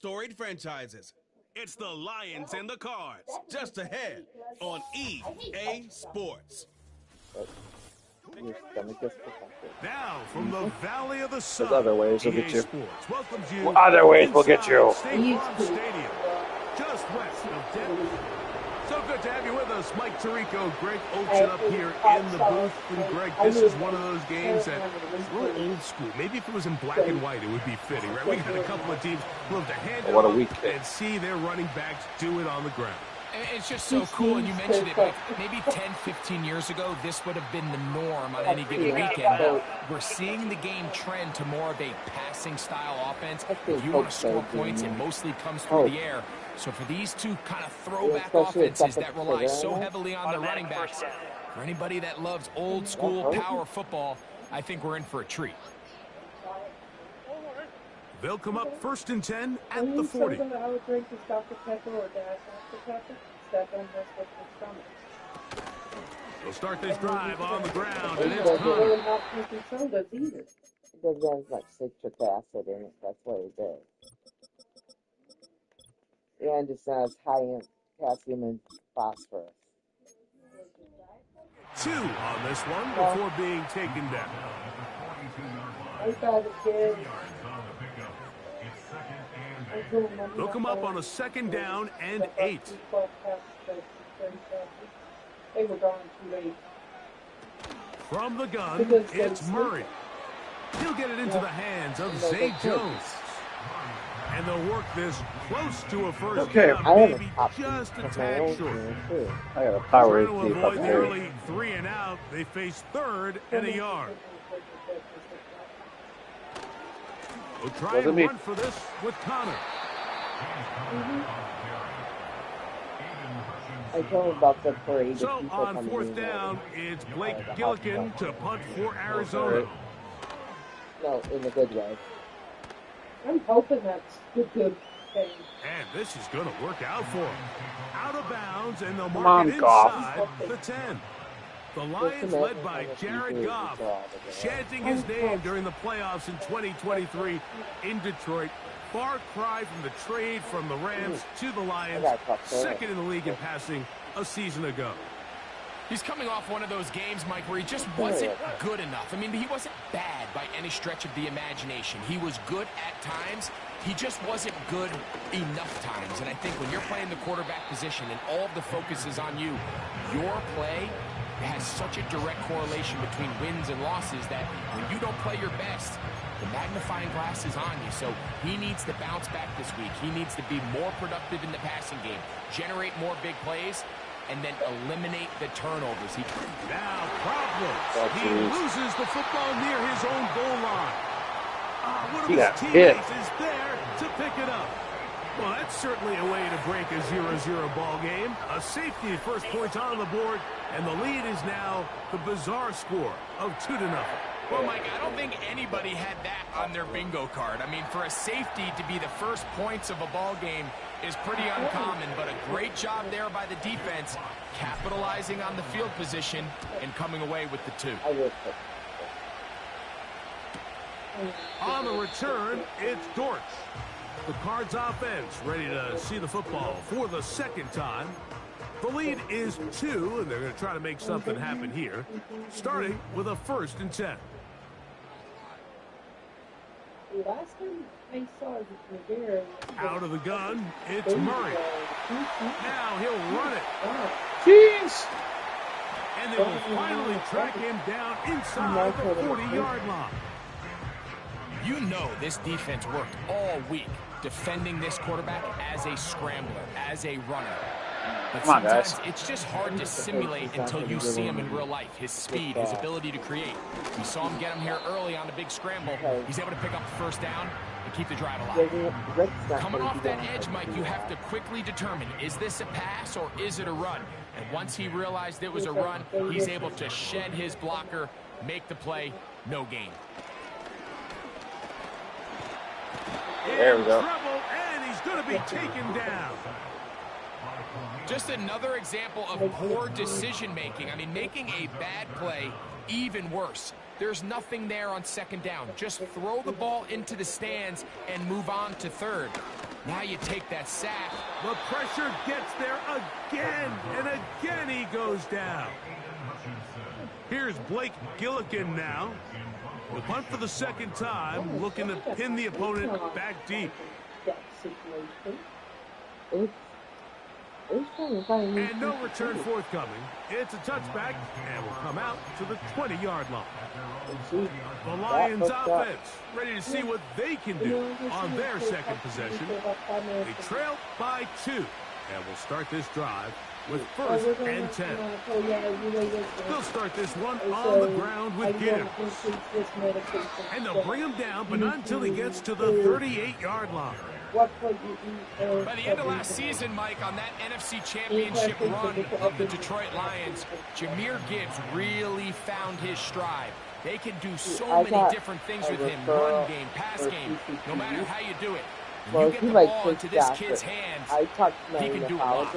storied franchises. It's the Lions and the Cards, just ahead on EA Sports. Your stomach gets protected. Now, from the Valley of the Sun, There's other ways we'll EA get you. Sports welcomes you Other ways we'll get you. State Farm Stadium, just west of Denver. So good to have you with us, Mike Tirico, Greg Olchin up here in the booth. And Greg, this is one of those games that is really old school. Maybe if it was in black and white, it would be fitting, right? We got a couple of teams who love to hand it off and see their running backs do it on the ground. It's just so cool, and you mentioned it, like maybe 10, 15 years ago, this would have been the norm on any given weekend. But we're seeing the game trend to more of a passing-style offense. If you want to score points, it mostly comes through the air. So for these two kind of throwback offenses that rely so heavily on their running backs, for anybody that loves old-school power football, I think we're in for a treat. They'll come up 1st and 10 at the 40. They'll start this drive on the ground, and it's Connor. It doesn't have much citric acid in it. That's what it does. And it's not as high in potassium and phosphorus. 2 on this one before being taken down. They'll come up on a 2nd down and 8. From the gun, it's Murray. He'll get it into the hands of Zay Jones. And they'll work this close to a first down, maybe just a tad short. I got a power Trying to avoid the early 3 and out, they face 3rd and a yard. We'll try and run for this with Connor. I told him about the parade. So on 4th down, it's Blake Gillikin to punt for Arizona. No, in a good way. I'm hoping that's a good thing. And this is going to work out for him. Out of bounds, and they'll mark it inside the 10. The Lions, led by Jared Goff, chanting his name during the playoffs in 2023 in Detroit. Far cry from the trade from the Rams to the Lions, 2nd in the league in passing a season ago. He's coming off one of those games, Mike, where he just wasn't good enough. I mean, he wasn't bad by any stretch of the imagination. He was good at times. He just wasn't good enough times. And I think when you're playing the quarterback position and all of the focus is on you, your play has such a direct correlation between wins and losses that when you don't play your best, the magnifying glass is on you. So he needs to bounce back this week. He needs to be more productive in the passing game, generate more big plays, and then eliminate the turnovers. Now problems. He loses the football near his own goal line. One of his teammates is there to pick it up. Well, that's certainly a way to break a 0-0 ball game. A safety, first points on the board, and the lead is now the bizarre score of 2-0. Well, Mike, I don't think anybody had that on their bingo card. I mean, for a safety to be the first points of a ball game is pretty uncommon, but a great job there by the defense, capitalizing on the field position and coming away with the 2. On the return, it's Dortch. The Cards offense ready to see the football for the 2nd time. The lead is 2, and they're going to try to make something happen here, starting with a 1st and 10. Last time I saw Rivera. Out of the gun, it's Murray. Now he'll run it. Jeez! And they will finally track him down inside the 40-yard line. You know this defense worked all week defending this quarterback as a scrambler, as a runner. But sometimes it's just hard to simulate until you see him in real life. His speed, his ability to create. We saw him get him here early on the big scramble. He's able to pick up the 1st down and keep the drive alive. Coming off that edge, Mike, you have to quickly determine, is this a pass or is it a run? And once he realized it was a run, he's able to shed his blocker, make the play, no gain. There we go. And he's going to be taken down. Just another example of poor decision-making. I mean, making a bad play even worse. There's nothing there on 2nd down. Just throw the ball into the stands and move on to 3rd. Now you take that sack. The pressure gets there again, and again he goes down. Here's Blake Gillikin now. The punt for the second time, looking to pin the opponent back deep. And no return forthcoming. It's a touchback, and will come out to the 20-yard line. The Lions offense ready to see what they can do on their second possession. They trail by 2, and will start this drive with 1st and 10. They'll start this one on the ground with Gibbs. And they'll bring him down, but not until he gets to the 38-yard line. By the end of last season, Mike, on that NFC Championship run of the Detroit Lions, Jahmyr Gibbs really found his stride. They can do so many different things with him, run game, pass game, no matter how you do it. When you get the ball into this kid's hands, he can do a lot.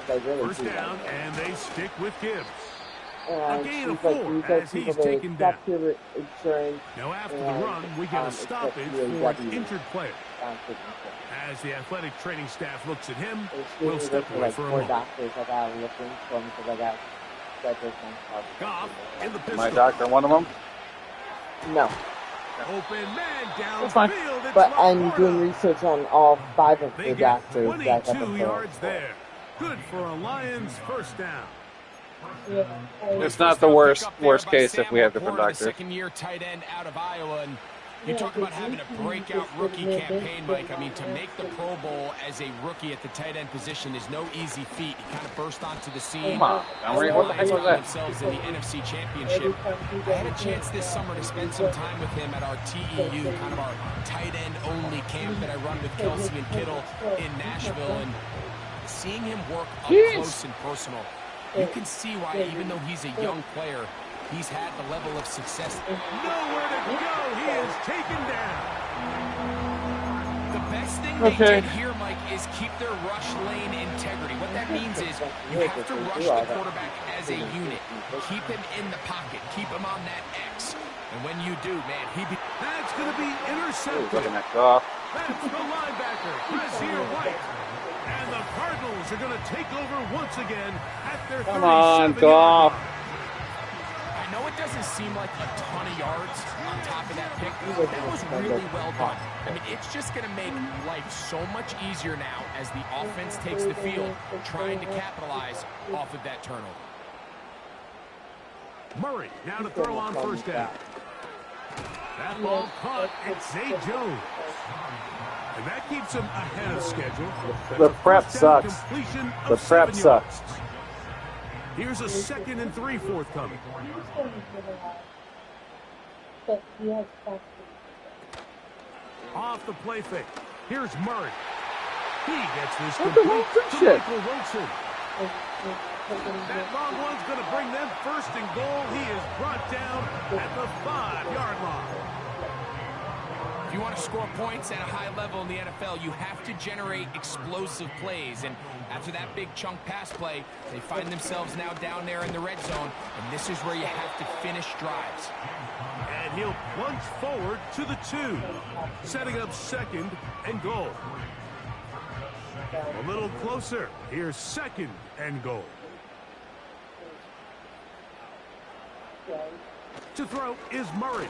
First down, and they stick with Gibbs. A gain of 4 as he's taken down. Now after the run, we get a stoppage for an injured player. As the athletic training staff looks at him, we'll step away for a moment. Goff in the pistol. My doctor, one of them? No. Open man downfield. But I'm doing research on all 5 of the doctors. 22 yards there. Good for a Lions first down. It's not the worst case if we have different doctors. Second-year tight end out of Iowa, and you talk about having a breakout rookie campaign, Mike. I mean, to make the Pro Bowl as a rookie at the tight end position is no easy feat. He kind of burst onto the scene. Come on, what the heck was that? Themselves in the NFC Championship. I had a chance this summer to spend some time with him at our TEU, kind of our tight end only camp that I run with Kelsey and Kittle in Nashville, and seeing him work up close and personal, you can see why, even though he's a young player, he's had the level of success. Nowhere to go. He is taken down. The best thing they did here, Mike, is keep their rush lane integrity. What that means is you have to rush the quarterback as a unit. Keep him in the pocket. Keep him on that X. And when you do, man, that's going to be intercepted. Looking at Goff. That's the linebacker, Rasir White. And the Cardinals are going to take over once again at their 37-yard line. Come on, Goff. I know it doesn't seem like a ton of yards on top of that pick, but that was really well done. I mean, it's just going to make life so much easier now as the offense takes the field, trying to capitalize off of that turnover. Murray now to throw on first down. That ball caught. It's Zay Jones. And that keeps him ahead of schedule. The prep sucks. The prep sucks. Here's a 2nd and 3 forthcoming. Off the play fake. Here's Murray. He gets this complete to Michael Wilson. That long one's going to bring them 1st and goal. He is brought down at the 5-yard line. If you want to score points at a high level in the NFL, you have to generate explosive plays. And after that big chunk pass play, they find themselves now down there in the red zone. And this is where you have to finish drives. And he'll plunge forward to the 2, setting up 2nd and goal. A little closer. Here's 2nd and goal. To throw is Murray.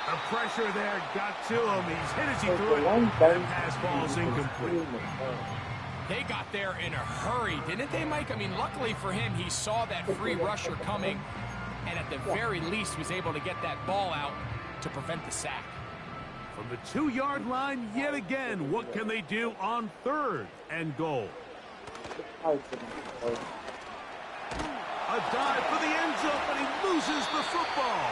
The pressure there got to him. He's hit as he threw it. And pass ball's incomplete. They got there in a hurry, didn't they, Mike? I mean, luckily for him, he saw that free rusher coming, and at the very least was able to get that ball out to prevent the sack. From the 2-yard line yet again, what can they do on 3rd and goal? A dive for the end zone, but he loses the football.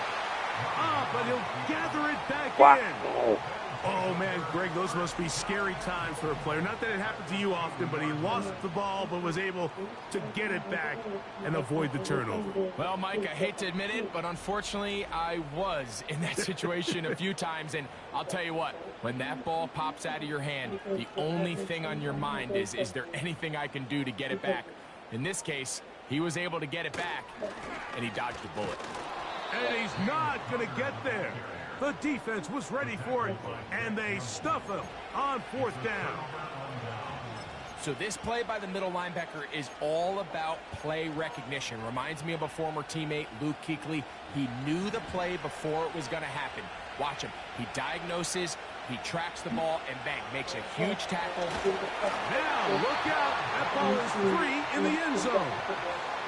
But he'll gather it back in. Oh, man, Greg, those must be scary times for a player. Not that it happened to you often, but he lost the ball but was able to get it back and avoid the turnover. Well, Mike, I hate to admit it, but unfortunately, I was in that situation a few times. And I'll tell you what, when that ball pops out of your hand, the only thing on your mind is there anything I can do to get it back? In this case, he was able to get it back, and he dodged a bullet. And he's not going to get there. The defense was ready for it, and they stuff him on 4th down. So this play by the middle linebacker is all about play recognition. Reminds me of a former teammate, Luke Kuechly. He knew the play before it was going to happen. Watch him. He diagnoses, he tracks the ball, and bang, makes a huge tackle. Now, look out. That ball is free in the end zone.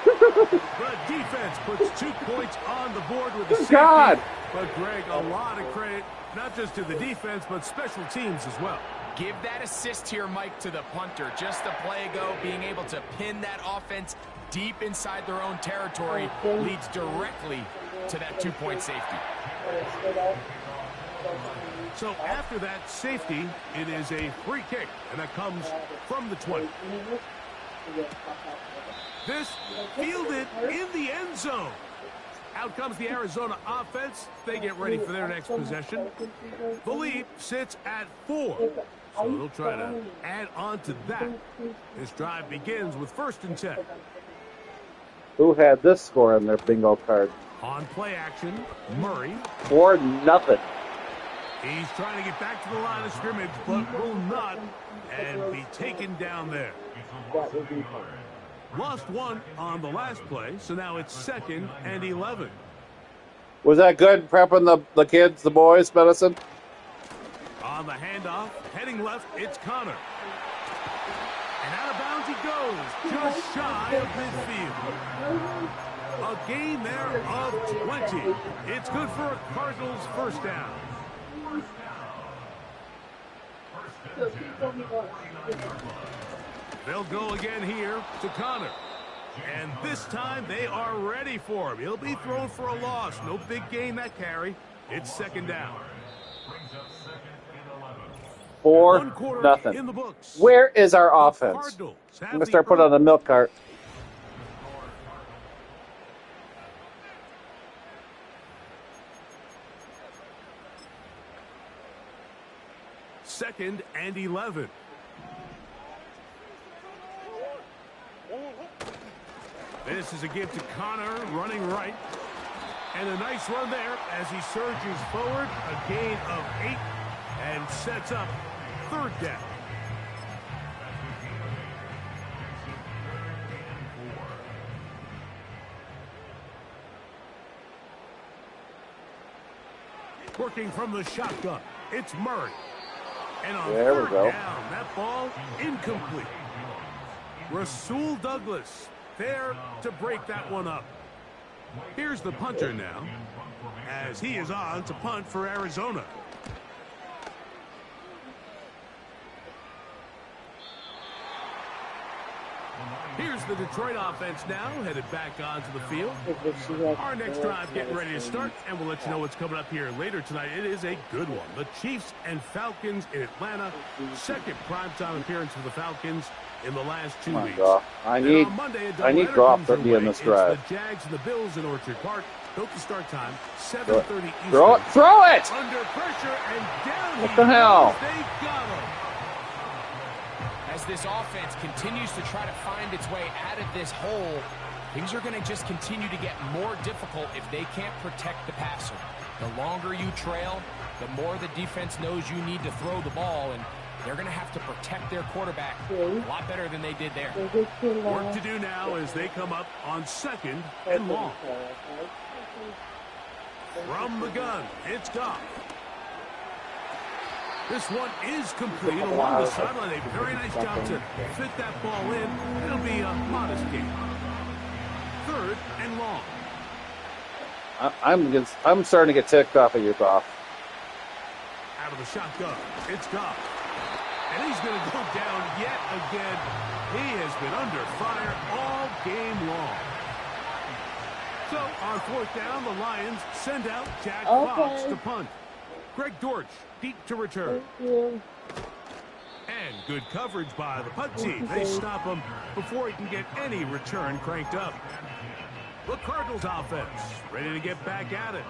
The defense puts 2 points on the board with the safety. God. But, Greg, a lot of credit, not just to the defense, but special teams as well. Give that assist here, Mike, to the punter. Just the play ago, being able to pin that offense deep inside their own territory leads directly to that 2-point safety. So after that safety, it is a free kick, and that comes from the 20. This fielded in the end zone. Out comes the Arizona offense. They get ready for their next possession. The lead sits at 4. So they'll try to add on to that. This drive begins with 1st and 10. Who had this score on their bingo card? On play action, Murray. 4-0. He's trying to get back to the line of scrimmage, but will not, and be taken down there. Lost 1 on the last play, so now it's 2nd and 11. Was that good prepping the kids, the boys, medicine? On the handoff, heading left, it's Connor. And out of bounds he goes, just shy of midfield. A gain there of 20. It's good for a Cardinals 1st down. They'll go again here to Connor. And this time they are ready for him. He'll be thrown for a loss. No big gain that carry. It's 2nd down. 4-0. In the books. Where is our offense? I'm going to start putting on the milk cart. Second and 11. This is a give to Connor, running right. And a nice run there as he surges forward. A gain of 8 and sets up 3rd down. Working from the shotgun, it's Murray. And on there we 3rd go. down, that ball incomplete. Rasul Douglas there to break that one up. Here's the punter now, as he is on to punt for Arizona. Here's the Detroit offense now, headed back onto the field. Our next drive getting ready to start, and we'll let you know what's coming up here later tonight. It is a good one. The Chiefs and Falcons in Atlanta. 2nd primetime appearance for the Falcons in the last 2 weeks. I need Goff to be in this drive. The Jags and the Bills in Orchard Park. Note the start time, 7:30 Eastern. Throw it! Under pressure and down. What the hell? They got him. As this offense continues to try to find its way out of this hole, things are going to just continue to get more difficult if they can't protect the passer. The longer you trail, the more the defense knows you need to throw the ball, and they're going to have to protect their quarterback a lot better than they did there. Work to do now as they come up on 2nd and long. From the gun, it's Goff. This one is complete along the sideline. A very nice job to fit that ball in. It'll be a modest gain. 3rd and long. I'm starting to get ticked off of you, Goff. Out of the shotgun, it's Goff. And he's going to go down yet again. He has been under fire all game long. So on 4th down, the Lions send out Jack Fox to punt. Greg Dortch deep to return. And good coverage by the punt team. They stop him before he can get any return cranked up. The Cardinals offense ready to get back at it.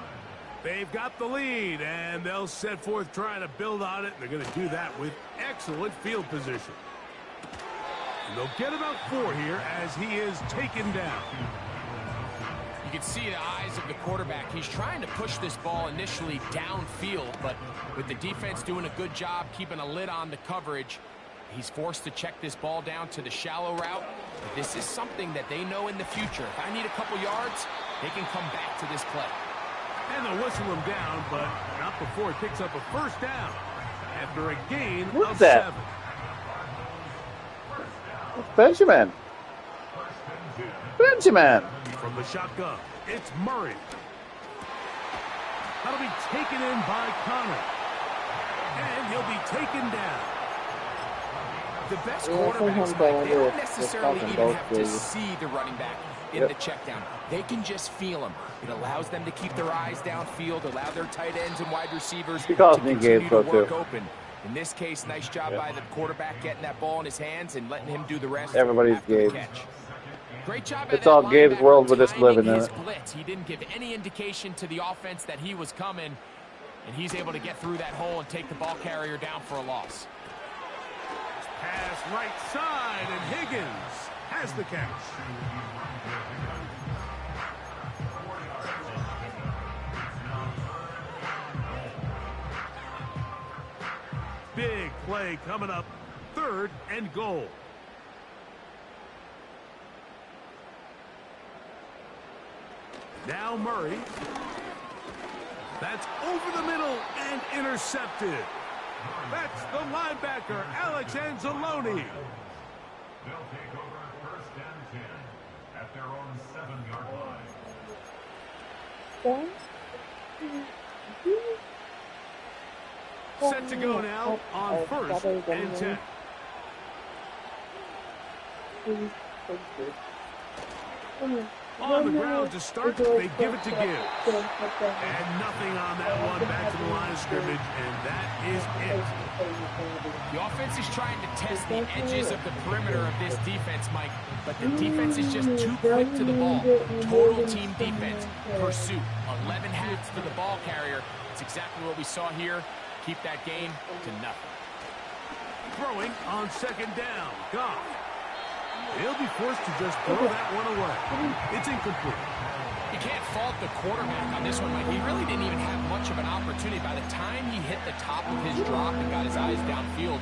They've got the lead, and they'll set forth trying to build on it. They're going to do that with excellent field position. And they'll get about 4 here as he is taken down. You can see the eyes of the quarterback. He's trying to push this ball initially downfield, but with the defense doing a good job keeping a lid on the coverage, he's forced to check this ball down to the shallow route. But this is something that they know in the future. If I need a couple yards, they can come back to this play. And they'll whistle him down, but not before he picks up a first down after a gain of that? 7. Benjamin. From the shotgun, it's Murray. That'll be taken in by Connor. And he'll be taken down. The best quarterbacks, Mike, they don't necessarily even have to see the running back in the check down. They can just feel him. It allows them to keep their eyes downfield, allow their tight ends and wide receivers to continue to work open. In this case, nice job by the quarterback getting that ball in his hands and letting him do the rest. Everybody's Gabe. Gabe. Great job. It's all Gabe's world with this living in it. Blitz. He didn't give any indication to the offense that he was coming, and he's able to get through that hole and take the ball carrier down for a loss. Pass right side, and Higgins has the catch. Big play coming up, 3rd and goal. Now Murray. That's over the middle and intercepted. That's the linebacker, Alex Anzalone. They'll take over 1st and 10 at their own 7-yard line. Set to go now on 1st and 10. On the ground to start, they give it to Gibbs. And nothing on that one, back to the line of scrimmage, and that is it. The offense is trying to test the edges of the perimeter of this defense, Mike, but the defense is just too quick to the ball. Total team defense, pursuit, 11 hats for the ball carrier. It's exactly what we saw here. Keep that game to nothing. Throwing on 2nd down, Goff. He'll be forced to just throw that one away. It's incomplete. You can't fault the quarterback on this one, Mike. He really didn't even have much of an opportunity. By the time he hit the top of his drop and got his eyes downfield,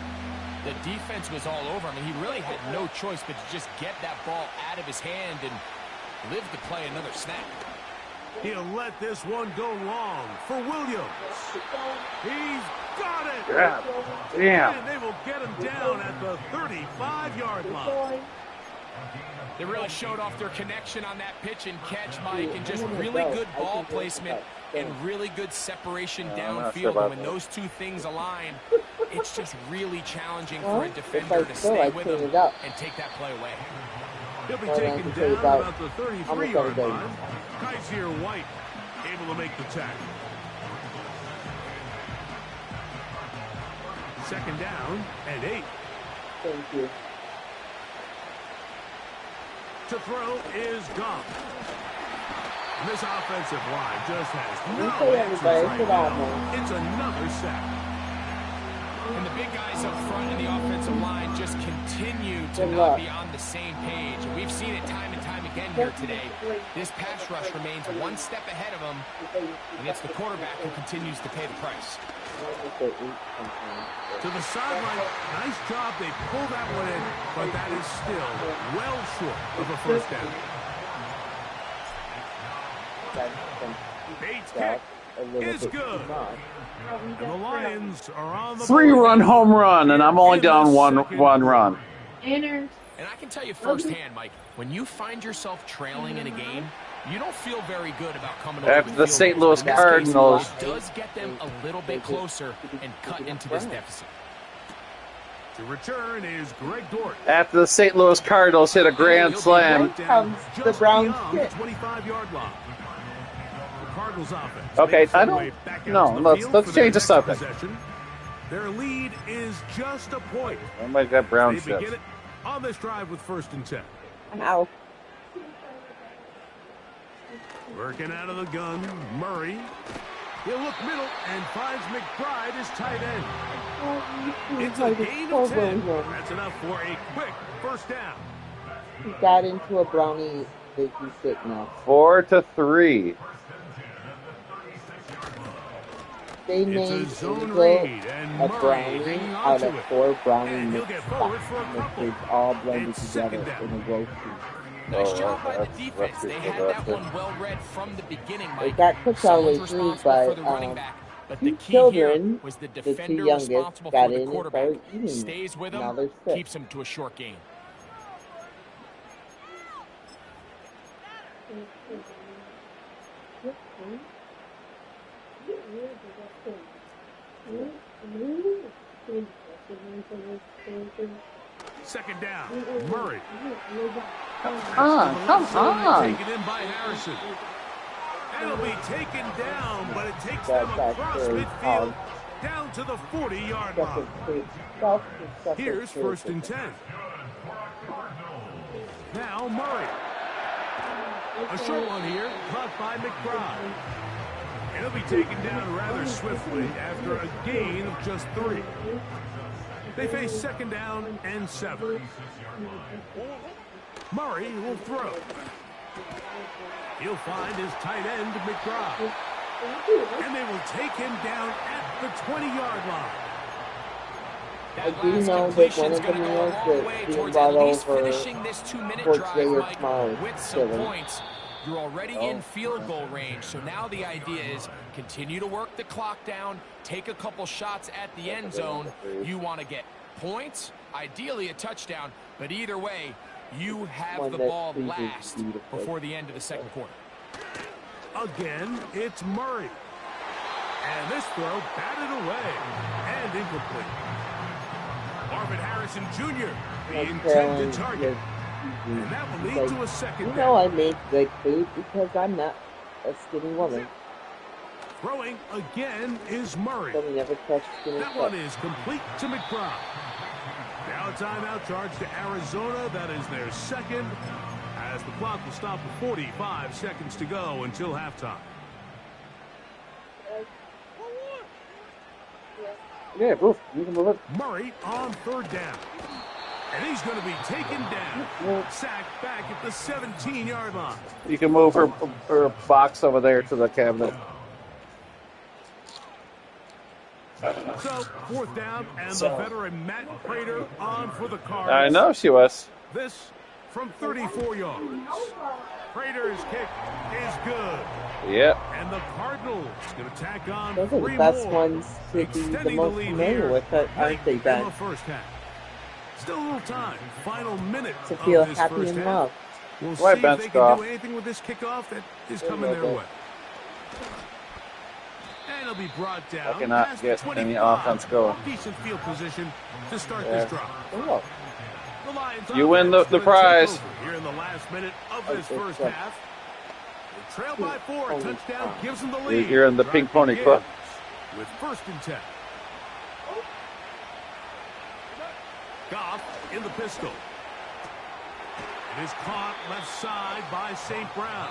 the defense was all over him. I mean, he really had no choice but to just get that ball out of his hand and live to play another snap. He'll let this one go long for Williams. He's got it. Damn. And they will get him down at the 35-yard line. They really showed off their connection on that pitch and catch, Mike, and just really good ball placement and really good separation downfield. And when those two things align, it's just really challenging for a defender to stay with him and take that play away. He'll be taken down about the 33-yard line. Kaiser White able to make the tackle. 2nd down and 8. Thank you. To throw is Goff. And this offensive line just has no answers right now. It's another sack. And the big guys up front in the offensive line just continue to not be on the same page. And we've seen it time and time again here today. This pass rush remains one step ahead of them, and it's the quarterback who continues to pay the price. To the sideline, nice job. They pull that one in, but that is still well short of a first down. Bates' kick is good. And the Lions are on the 3-run home run, and I'm only down one run. And I can tell you firsthand, Mike, when you find yourself trailing in a game, you don't feel very good about coming over After the St. Louis Cardinals. It does get them a little bit closer and cut into this deficit. To return is Greg Dort. After the St. Louis Cardinals hit a grand slam. The Browns hit. 25-yard line. The Cardinals offense. Okay, I don't. No, let's change the subject. Their lead is just a point. Somebody got brown They shit. begin it on this drive with 1st and 10. Ow. Working out of the gun, Murray. He'll look middle and finds McBride as tight end. It's a gain of 10. That's enough for a quick first down. He got into a brownie 56 now. 4-3. They It's a named zone Angel read, and a Murray brownie hanging on out to of it. 4 brownie And he'll get forward for a couple. mixtures all blended It's second together down. in a roast. Nice Oh, job by the that's defense. They pretty had good, that one well read from the beginning, They Mike. got cooked all Someone's the way through, responsible for the but running back, but the 2 key here children, was the the 2 defender youngest, responsible got for the in and quarterback. started eating it. Stays with Now him, they're sick. keeps him to a short gain. Second down. Murray. Come on. Taken in by Harrison. And it'll be taken down, but it takes them across midfield down to the 40-yard line. Here's first and 10. Now Murray. A short one here, caught by McBride. And it'll be taken down rather swiftly after a gain of just 3. They face second down and 7. Murray will throw. He'll find his tight end, McBride. And they will take him down at the 20-yard line. I do know that one of them was that being brought over finishing this 2-minute towards drive, Jair Mike, Smalley. with some points. You're already in field goal range, so now the idea is continue to work the clock down, take a couple shots at the end zone. You want to get points, ideally a touchdown, but either way, you have the ball last before the end of the second quarter. Again, it's Murray. And this throw batted away and incomplete. Marvin Harrison Jr., the intended target. And that will lead to a second down. You know I make good food because I'm not a skinny woman. Throwing again is Murray. So we never catch skinny That one is complete to McBride. Now a timeout charge to Arizona. That is their second, as the clock will stop with 45 seconds to go until halftime. Yeah, move. You can move it. Murray on third down. And he's going to be taken down. Sacked back at the 17-yard line. You can move her box over there to the cabinet. So, fourth down, and the veteran Matt Prater on for the Cards. I know she was. This from 34 yards. Prater's kick is good. Yep. And the Cardinals going to tack on Those are the 3 best more, ones to be the extending most lead familiar here with, aren't they, in Ben? the first half. Still a little time. Final minute To feel of this happy first and half. loved. We'll Why see if bench they can Goff? do anything with this kickoff that is coming their way. And it'll be brought down. I cannot past get 25. any offense going. Decent field position to start this drive. Oh, The Lions You win offense the gonna prize. take over here in the last minute of this first half. They trail by 4. A touchdown gives them the lead. You're in the Pink Drive Pony Club. begins with first and 10. Goff in the pistol. It is caught left side by St. Brown.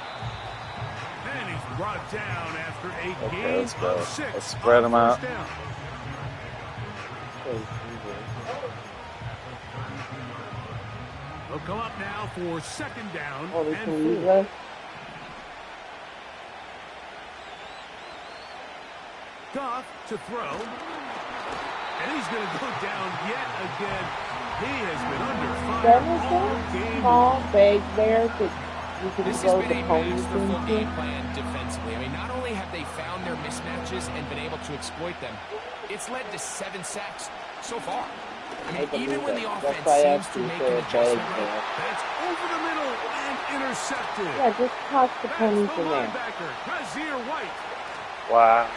And he's brought down after a gain let's go. of 6. Let's spread on them out. first down. They'll come up now for second down oh, they and can leave 4. us. Goff to throw. And he's going to go down yet again. He has been under fire all game Small long. bag there that you can This has throw been the a ponies masterful into. game plan defensively. I mean, not only have they found their mismatches and been able to exploit them, it's led to 7 sacks so far. I mean, even when the offense seems to make an adjustment, That's over the middle and intercepted. Yeah, just toss the That's ponies the in there. linebacker, Kazir White. Wow.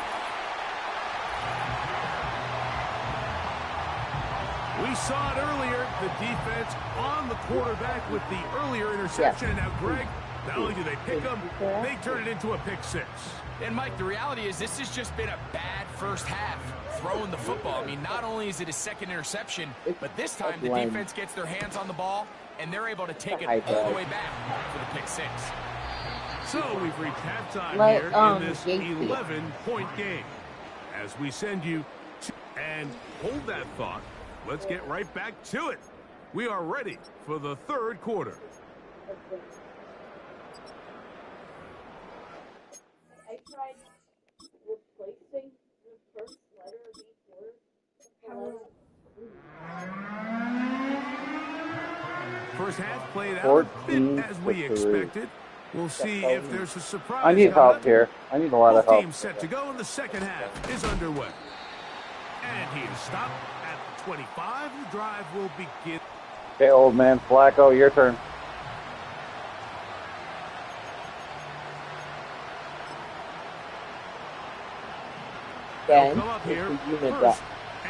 We saw it earlier, the defense on the quarterback with the earlier interception. And now, Greg, not only do they pick them, they turn it into a pick 6. And Mike, the reality is this has just been a bad first half throwing the football. I mean, not only is it a second interception, but this time the defense gets their hands on the ball and they're able to take it all the way back for the pick 6. So we've reached halftime Let, here in this Gates 11-point game. As we send you to, and hold that thought, let's get right back to it. We are ready for the third quarter. I tried replacing the first letter of each word. First half played out a bit as we expected. We'll see if there's a surprise. I need help here. I need a lot of Both help. teams set to go, and the second half is underway. And he is stopped at 25. The drive will begin. Okay, old man Flacco, your turn. Then, Come up here, it's the unit first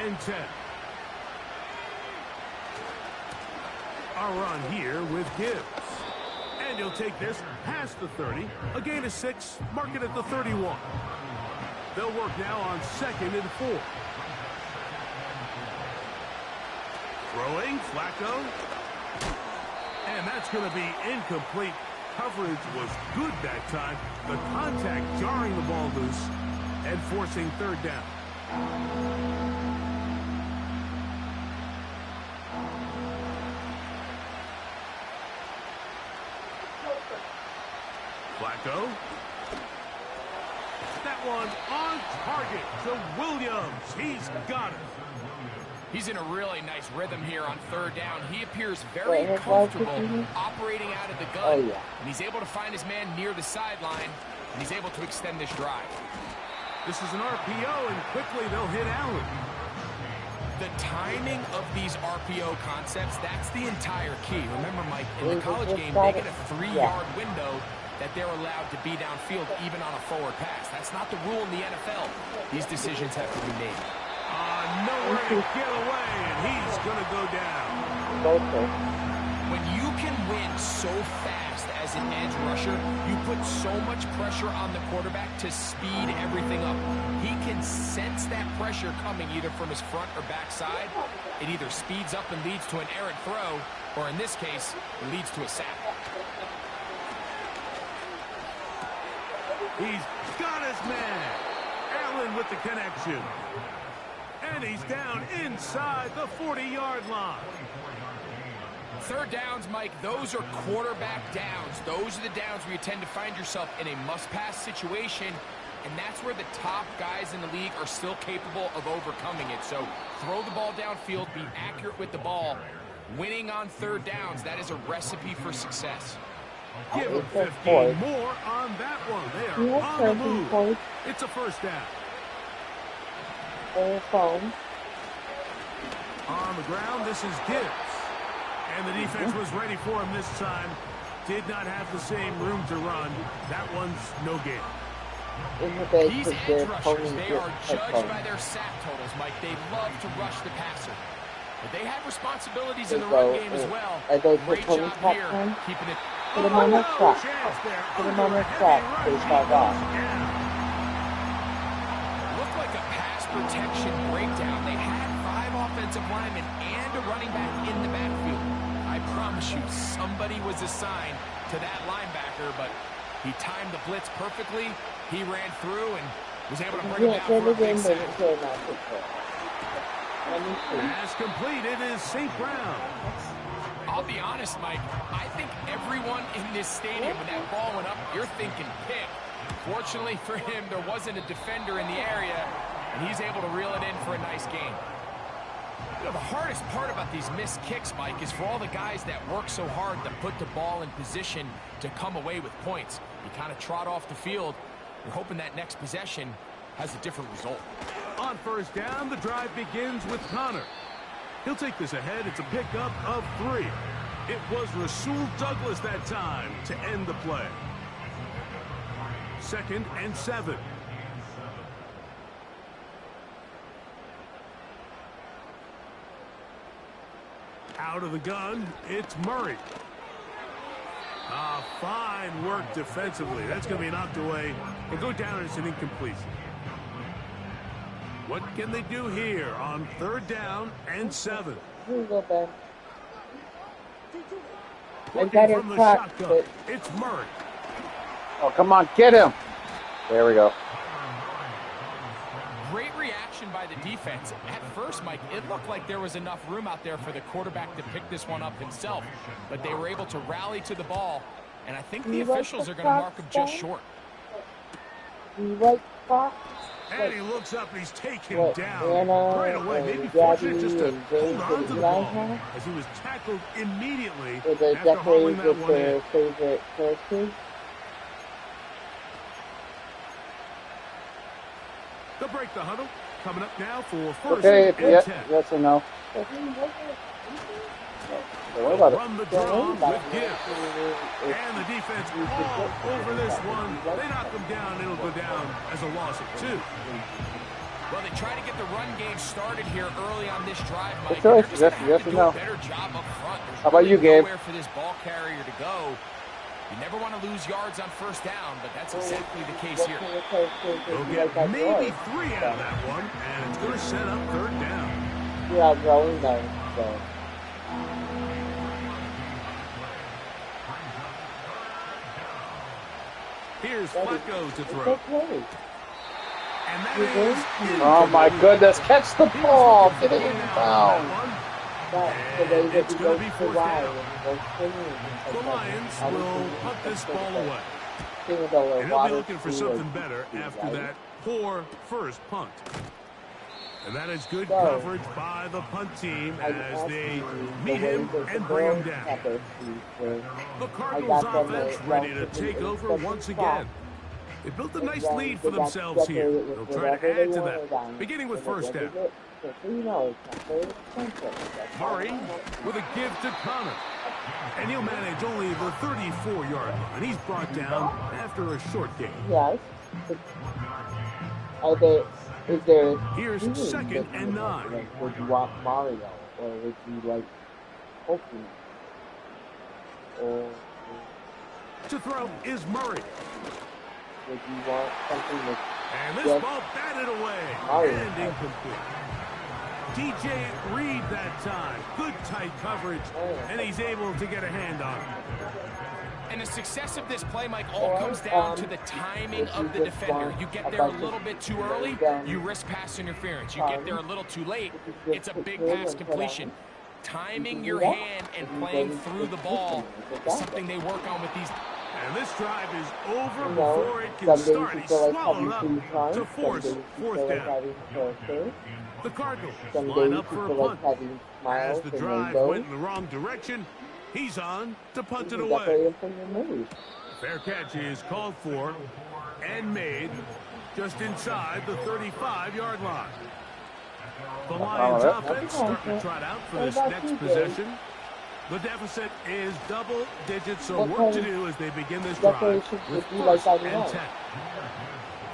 and 10. A run here with Gibbs. And he'll take this past the 30. A gain of 6, mark it at the 31. They'll work now on 2nd and 4. Throwing, Flacco. And that's going to be incomplete. Coverage was good that time. The contact jarring the ball loose and forcing 3rd down. Flacco. That one on target to Williams. He's got it. He's in a really nice rhythm here on 3rd down. He appears very comfortable operating out of the gun. And he's able to find his man near the sideline, and he's able to extend this drive. This is an RPO, and quickly they'll hit Allen. The timing of these RPO concepts, that's the entire key. Remember, Mike, in the college game, they get a 3-yard window that they're allowed to be downfield even on a forward pass. That's not the rule in the NFL. These decisions have to be made. Nowhere to get away, and he's going to go down. When you can win so fast as an edge rusher, you put so much pressure on the quarterback to speed everything up. He can sense that pressure coming either from his front or back side. It either speeds up and leads to an errant throw, or in this case, it leads to a sack. He's got his man. Allen with the connection. And he's down inside the 40-yard line. 3rd downs, Mike, those are quarterback downs. Those are the downs where you tend to find yourself in a must-pass situation, and that's where the top guys in the league are still capable of overcoming it. So throw the ball downfield, be accurate with the ball. Winning on 3rd downs, that is a recipe for success. Give him 15 more on that one. They are on the move. It's a 1st down. On the ground, this is Gibbs. And the defense was ready for him this time. Did not have the same room to run. That one's no gain. These edge rushers, they are judged by their sack totals, Mike. They love to rush the passer. But they have responsibilities in the run game as well. Great job here, keeping it. Put him on the track. Put him on the track. Baseball off. Looked like a pass protection breakdown. They had 5 offensive linemen and a running back in the backfield. I promise you, somebody was assigned to that linebacker, but he timed the blitz perfectly. He ran through and was able to bring him down for a big sack. Pass completed is St. Brown. I'll be honest, Mike, I think everyone in this stadium, when that ball went up, you're thinking pick. Fortunately for him, there wasn't a defender in the area, and he's able to reel it in for a nice gain. You know, the hardest part about these missed kicks, Mike, is for all the guys that work so hard to put the ball in position to come away with points. You kind of trot off the field. You're hoping that next possession has a different result. On 1st down, the drive begins with Connor. He'll take this ahead. It's a pickup of 3. It was Rasul Douglas that time to end the play. 2nd and 7. Out of the gun, it's Murray. Fine work defensively. That's going to be knocked away and go down as an incompletion. What can they do here on 3rd down and 7? Here we go, Ben. Looking from the shotgun, it's Murray. Oh, come on, get him. There we go. Great reaction by the defense. At first, Mike, it looked like there was enough room out there for the quarterback to pick this one up himself, but they were able to rally to the ball, and I think the officials are going to mark him just short. like Fox. And he looks up and he's taken What, down Anna right away. and Maybe Gabby fortunate just to and hold James on and to the Eli ball have? as he was tackled immediately Or the after hauling decorators that with one in. their favorite characters? They'll break the huddle. Coming up now for first Okay, and yeah, 10. yes or no? But he wasn't. Don't worry about it. Run the draw with Gibbs. And the defense all over this one. They knock them down. It'll go down as a loss of 2. Well, they try to get the run game started here early on this drive, Mike. That's right. They're just going to have Yes to or do no? a better job up front. There's How about really you, Gabe? nowhere for this ball carrier to go. You never want to lose yards on first down, but that's exactly the case here. They'll get maybe 3 out of that one, and it's going to set up 3rd down. Yeah, growing though. So. Here's Flacco to throw. Okay. And that is Oh my goodness, catch the ball! Get it down! That's the way that It's he gonna goes be to 4th wide down. and goes clean. The Lions will punt this ball away. And they'll be looking for something better after that poor first punt. And that is good coverage by the punt team as they meet him and bring him down. The Cardinals offense ready to take over once again. They built a nice lead for themselves here. They'll try to add to that, beginning with first down. Murray with a give to Connor. And he'll manage only the 34-yard line. He's brought down after a short game. Yes. Is there... Here's 2nd and 9. Like, would you want Mario? Or would you like Pokemon? Or... To throw is Murray. Would you want something with... And this ball batted away. And incomplete. DJ Reed that time. Good tight coverage. And he's able to get a hand on it. And the success of this play, Mike, all comes down to the timing of the defender. You get there a little bit too early, you risk pass interference. You get there a little too late, it's a big pass completion. Timing your hand and playing through the ball is something they work on with these. And this drive is over before it can start. He swallowed up to force 4th down. The Cardinals line up for a punt. As the drive went in the wrong direction, he's on to punt it away. Fair catch is called for and made just inside the 35-yard line. The Lions offense starting to trot out for this next possession. The deficit is double digits, so work to do as they begin this drive with 1st and 10.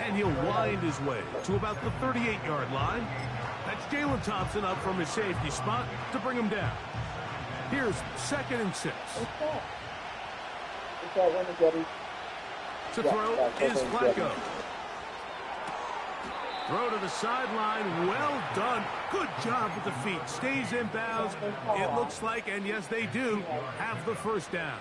And he'll wind his way to about the 38-yard line. That's Jalen Thompson up from his safety spot to bring him down. Here's 2nd and 6. To throw is Flacco. Throw to the sideline. Well done. Good job with the feet. Stays in bounds. It looks like, and yes, they do, have the 1st down.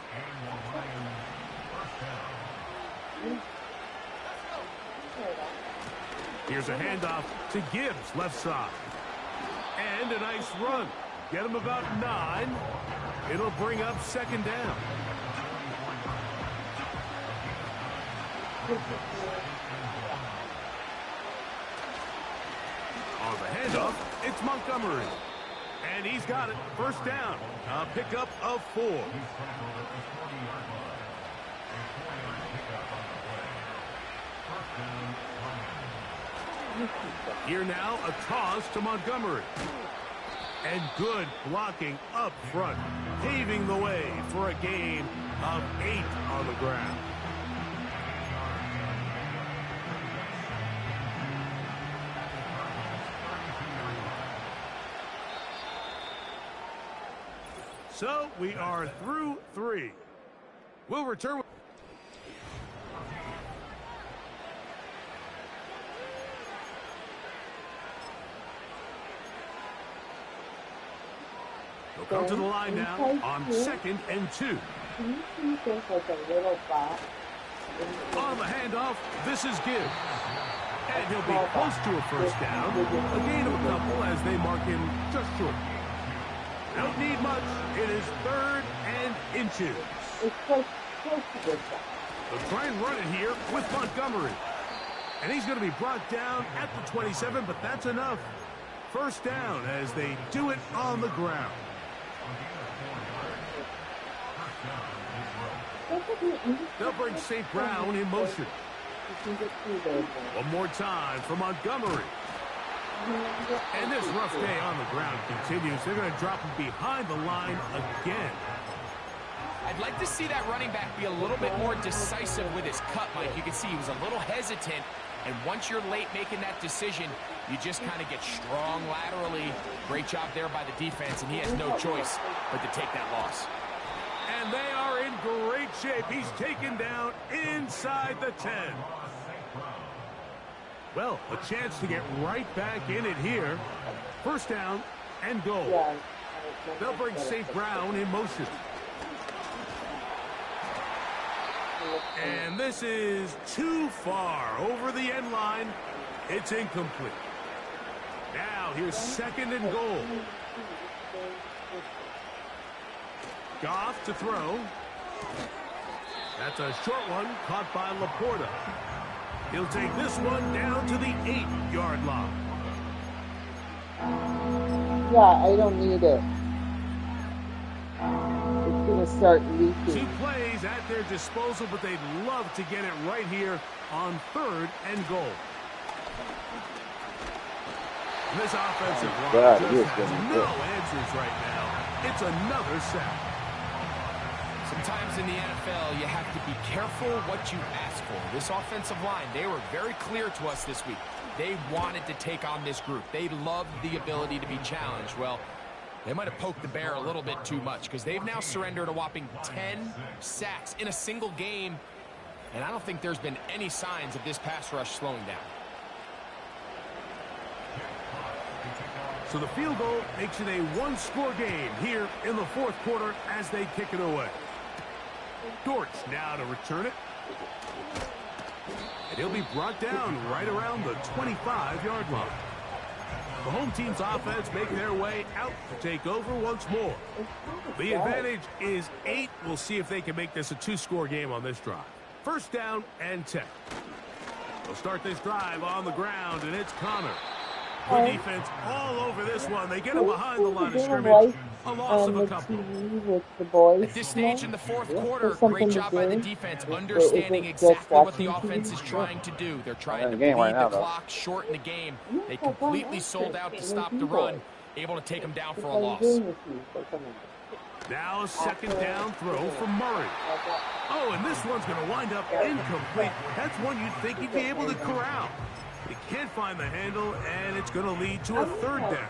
Here's a handoff to Gibbs, left side. And a nice run. Get him about 9. It'll bring up 2nd down. On the handoff, it's Montgomery. And he's got it. 1st down. A pickup of 4. Here now, a toss to Montgomery. And good blocking up front, paving the way for a gain of 8 on the ground. So we are through 3. We'll return. They'll come to the line now on 2nd and 2. On the handoff, this is Gibbs. And he'll be close to a 1st down. A gain of a couple as they mark him just short. Don't need much. It is 3rd and inches. It's close to this. They'll try and run it here with Montgomery. And he's going to be brought down at the 27, but that's enough. First down as they do it on the ground. They'll bring St. Brown in motion. One more time for Montgomery. And this rough day on the ground continues. They're going to drop him behind the line again. I'd like to see that running back be a little bit more decisive with his cut, Mike. You can see he was a little hesitant, and once you're late making that decision, you just kind of get strong laterally. Great job there by the defense, and he has no choice but to take that loss. And they are in great shape. He's taken down inside the 10. Well, a chance to get right back in it here. First down and goal. They'll bring St. Brown in motion. And this is too far over the end line. It's incomplete. Now here's second and goal. Goff to throw. That's a short one caught by Laporta. He'll take this one down to the 8-yard line. Yeah, I don't need it. It's going to start leaking. 2 plays at their disposal, but they'd love to get it right here on third and goal. And this offensive line just has no answers right now. It's another sack. Sometimes in the NFL, you have to be careful what you ask for. This offensive line, they were very clear to us this week. They wanted to take on this group. They loved the ability to be challenged. Well, they might have poked the bear a little bit too much because they've now surrendered a whopping 10 sacks in a single game. And I don't think there's been any signs of this pass rush slowing down. So the field goal makes it a one-score game here in the fourth quarter as they kick it away. Dortch now to return it. And he'll be brought down right around the 25-yard line. The home team's offense make their way out to take over once more. The advantage is 8. We'll see if they can make this a 2-score game on this drive. First down and 10. They'll start this drive on the ground, and it's Connor. Good defense all over this one. They get him behind the line of scrimmage. A loss of a couple. At this stage in the fourth quarter, great job by the defense, understanding exactly what the offense is trying to do. They're trying to bleed the clock, shorten the game. They completely sold out to stop the run, able to take them down for a loss. Now a second down throw from Murray. Oh, and this one's going to wind up incomplete. That's one you'd think he'd be able to corral. He can't find the handle, and it's going to lead to a third down.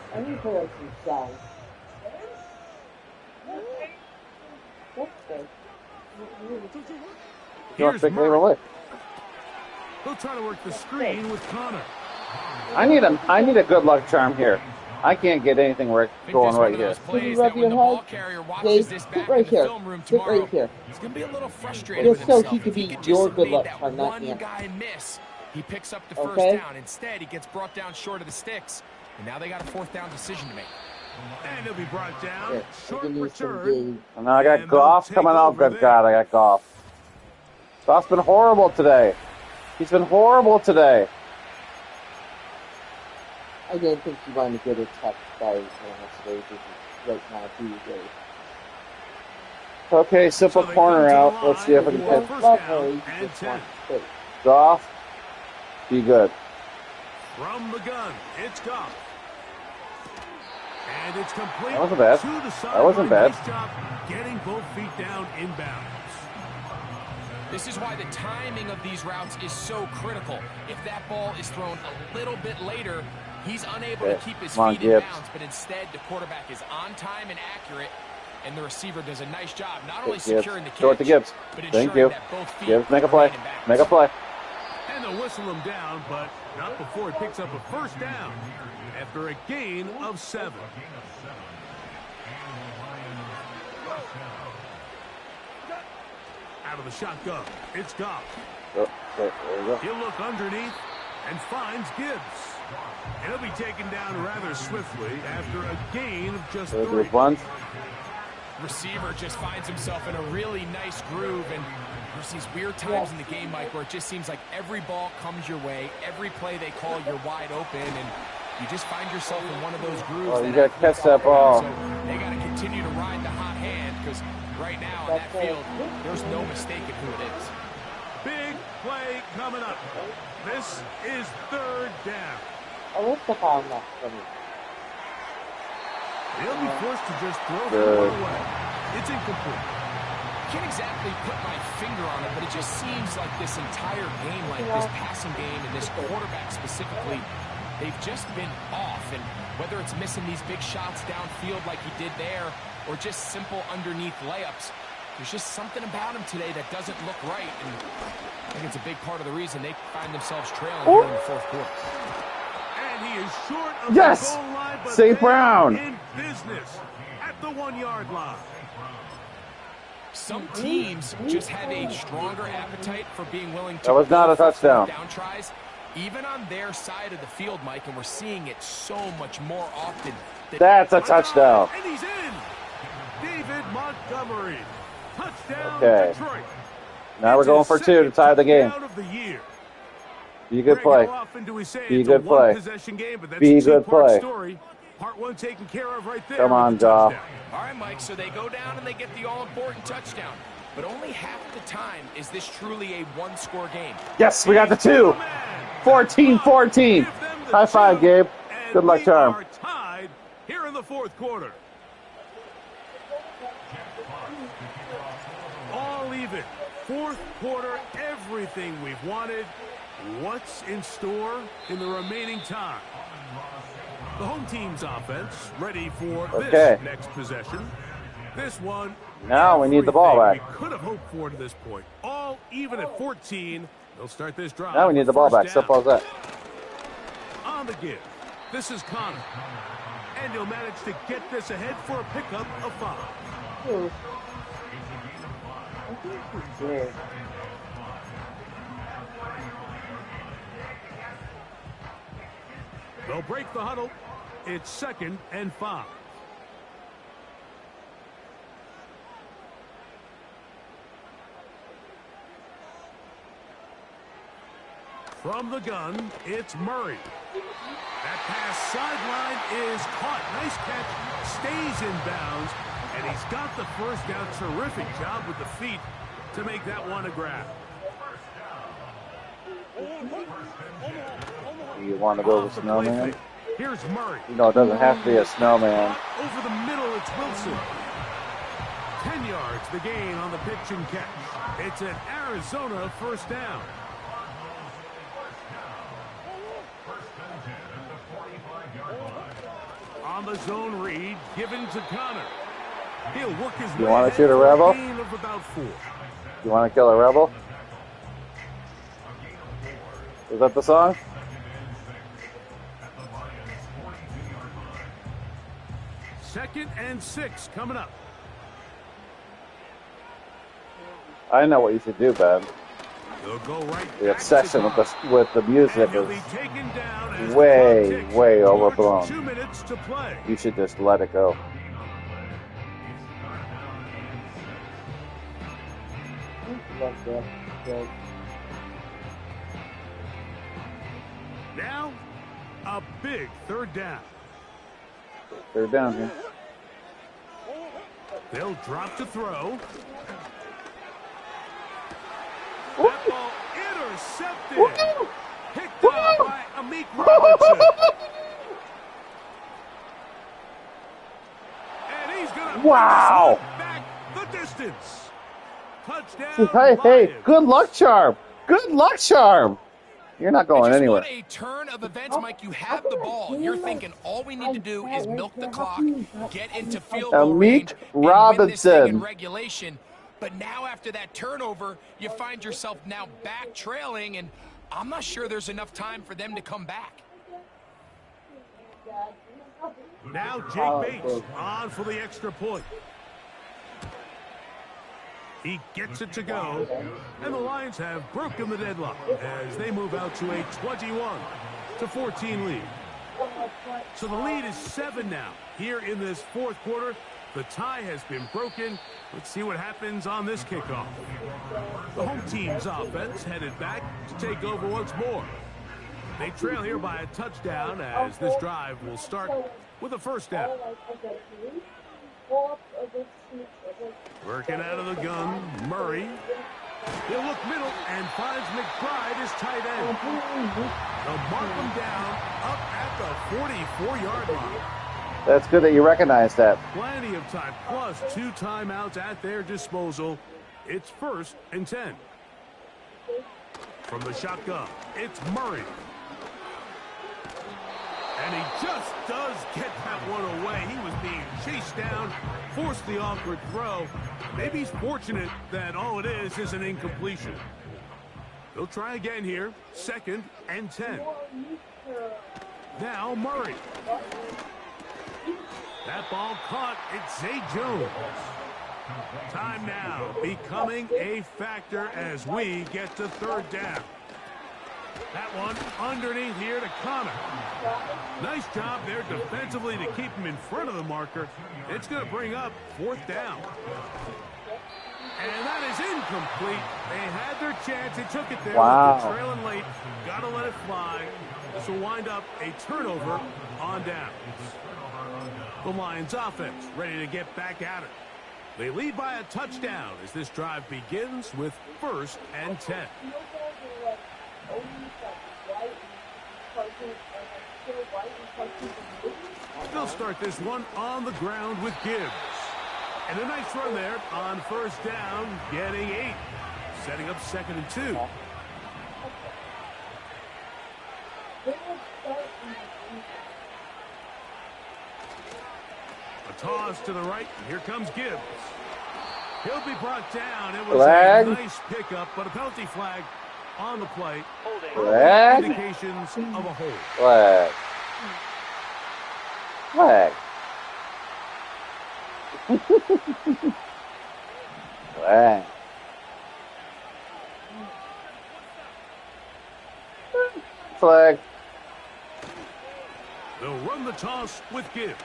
Here's Murray. He'll try to work the screen with Connor. I need a good luck charm here. I can't get anything going right here. Plays that when the ball carrier watches this back in the film room tomorrow, he's going to be a little frustrated with himself. So he could be your good luck charm, not one guy miss. He picks up the first down. Instead, he gets brought down short of the sticks. And now they got a fourth down decision to make. And he'll be brought down. Short return. And now I got Goff coming out. Good God, I got Goff. Goff's been horrible today. He's been horrible today. I didn't think you wanted to get attacked by right now, do you, Dave? Okay, simple corner out. Let's see if I can hit. Goff. Be good. From the gun, it's Goff. And it's complete. That wasn't bad. That wasn't bad. Nice job getting both feet down inbounds. This is why the timing of these routes is so critical. If that ball is thrown a little bit later, he's unable to keep his feet in bounds, but instead the quarterback is on time and accurate, and the receiver does a nice job not only securing the catch, throw it to Gibbs. but Thank ensuring you. that both feet Gibbs, make a play. Make a play. And they'll whistle him down, but not before he picks up a first down after a gain of 7. Out of the shotgun, it's Goff. He'll look underneath and finds Gibbs. And he'll be taken down rather swiftly after a gain of just 3. receiver just finds himself in a really nice groove, and there's these weird times in the game, Mike, where it just seems like every ball comes your way, every play they call, you're wide open, and you just find yourself in one of those grooves. Oh, you got to catch that ball. So they got to continue to ride the hot hand, because right now in that field, there's no mistaking who it is. Big play coming up. This is third down. I like the foul now for me. They'll be forced to just throw the ball away. It's incomplete. Can't exactly put my finger on it, but it just seems like this entire game, like this passing game and this quarterback specifically, they've just been off. And whether it's missing these big shots downfield like he did there, or just simple underneath layups, there's just something about him today that doesn't look right. And I think it's a big part of the reason they find themselves trailing here in the fourth quarter. And he is short of the goal line, but St. Brown in business at the 1-yard line. Some teams just have a stronger appetite for being willing to. That was not a touchdown. Down tries, even on their side of the field, Mike, and we're seeing it so much more often. That's a touchdown. And he's in. David Montgomery. Touchdown, Okay. Detroit. Now we're going for 2 to tie the game. Of the year. Be a good play. How often do we say Be a it's good play. Possession game, but that's Be a a good two-part play. Story. Part 1 taken care of right there. Come on, with the Jaw. touchdown. All right, Mike, so they go down and they get the all-important touchdown. But only half the time is this truly a one-score game. Yes, we got the 2. 14-14. High five, Gabe. Good luck, Charm. We are tied here in the fourth quarter. All even. Fourth quarter, everything we've wanted. What's in store in the remaining time? The home team's offense ready for this next possession. This one. Now we need the ball back. We could have hoped for to this point. All even at 14. They'll start this drive. Now we need the ball back. Simple as that. On the give. This is Connor. And he'll manage to get this ahead for a pickup of 5. They'll break the huddle. It's 2nd and 5. From the gun, it's Murray. That pass sideline is caught. Nice catch. Stays in bounds. And he's got the first down. Terrific job with the feet to make that one a grab. You want to go with Snowman? Here's Murray. You know, it doesn't have to be a snowman. Over the middle, it's Wilson. 10 yards, the gain on the pitch and catch. It's an Arizona first down. On the zone read, given to Connor. He'll work his way. You want to shoot a rebel? Of about 4. You want to kill a rebel? Is that the song? Second and 6 coming up. I know what you should do, Ben. They'll go right The obsession with the music he'll be is taken down as way, the clock ticks way towards overblown. 2 minutes to play. You should just let it go. Now, a big third down. They're down here. They'll drop to throw. That ball intercepted. Picked up by Amik Robertson. And he's going to Wow. back the distance. Touchdown. Hey, Lions. good luck, Charm. Good luck, Charm. You're not going anywhere. What a turn of events, Mike. You have the ball. You're thinking all we need to do is milk the clock, get into field goal range, and win this thing in regulation. But now after that turnover, you find yourself now back trailing, and I'm not sure there's enough time for them to come back. Now Jake Bates on for the extra point. He gets it to go, and the Lions have broken the deadlock as they move out to a 21-14 lead. So the lead is 7 now here in this fourth quarter. The tie has been broken. Let's see what happens on this kickoff. The home team's offense headed back to take over once more. They trail here by a touchdown as this drive will start with a first down. Working out of the gun, Murray. He'll look middle and finds McBride, his tight end. They'll mark him down up at the 44-yard line. That's good that you recognize that. Plenty of time, plus 2 timeouts at their disposal. It's 1st and 10. From the shotgun, it's Murray. And he just does get that one away. He was being chased down, forced the awkward throw. Maybe he's fortunate that all it is an incompletion. They'll try again here. 2nd and 10. Now Murray. That ball caught. It's Zay Jones. Time now becoming a factor as we get to 3rd down. That one underneath here to Connor. Nice job there defensively to keep him in front of the marker. It's going to bring up 4th down. And that is incomplete. They had their chance. They took it there. Wow. They're trailing late. Got to let it fly. This will wind up a turnover on downs. The Lions offense ready to get back at it. They lead by a touchdown as this drive begins with 1st and 10. They'll start this one on the ground with Gibbs. And a nice run there on 1st down, getting 8. Setting up 2nd and 2. A toss to the right. Here comes Gibbs. He'll be brought down. It was Flag. a nice pickup, but a penalty flag on the play. Flag. Indications of a hold. Flag. Flag. Flag. Flag. They'll run the toss with Gibbs.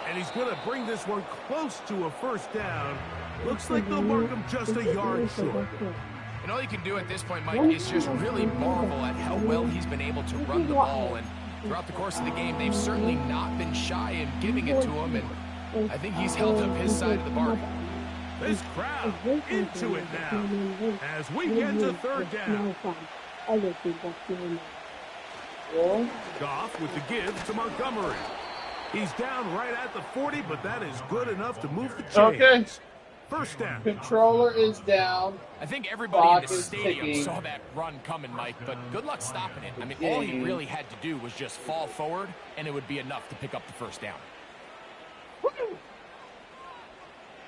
And he's going to bring this one close to a 1st down. Looks like they'll mark him just a yard short. And all you can do at this point, Mike, is just really marvel at how well he's been able to run the ball. And throughout the course of the game, they've certainly not been shy in giving it to him. And I think he's held up his side of the bargain. This crowd into it now as we get to 3rd down. Goff with the give to Montgomery. He's down right at the 40, but that is good enough to move the chains. Okay. 1st down. Controller is down. I think everybody in the stadium saw that run coming, Mike, but good luck stopping it. I mean, all he really had to do was just fall forward, and it would be enough to pick up the 1st down.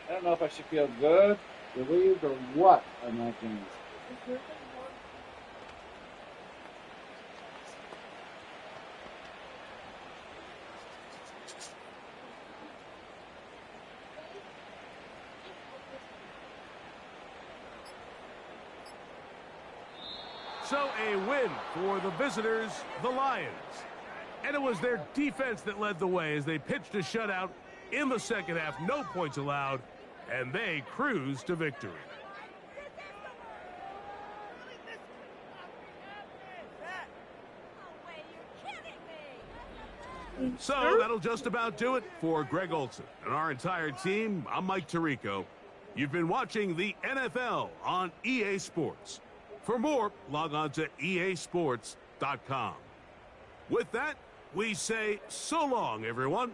I don't know if I should feel good, relieved, or what on that game. So a win for the visitors, the Lions. And it was their defense that led the way as they pitched a shutout in the 2nd half. No points allowed, and they cruised to victory. So that'll just about do it for Greg Olson and our entire team. I'm Mike Tirico. You've been watching the NFL on EA Sports. For more, log on to easports.com. With that, we say so long, everyone.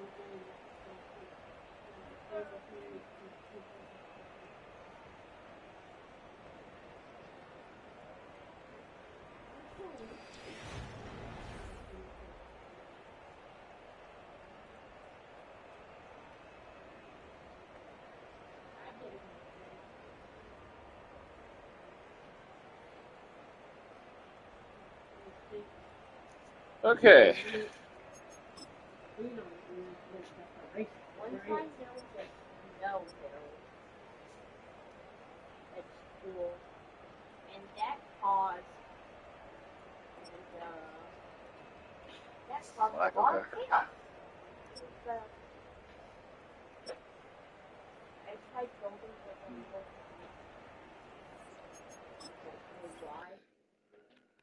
Okay.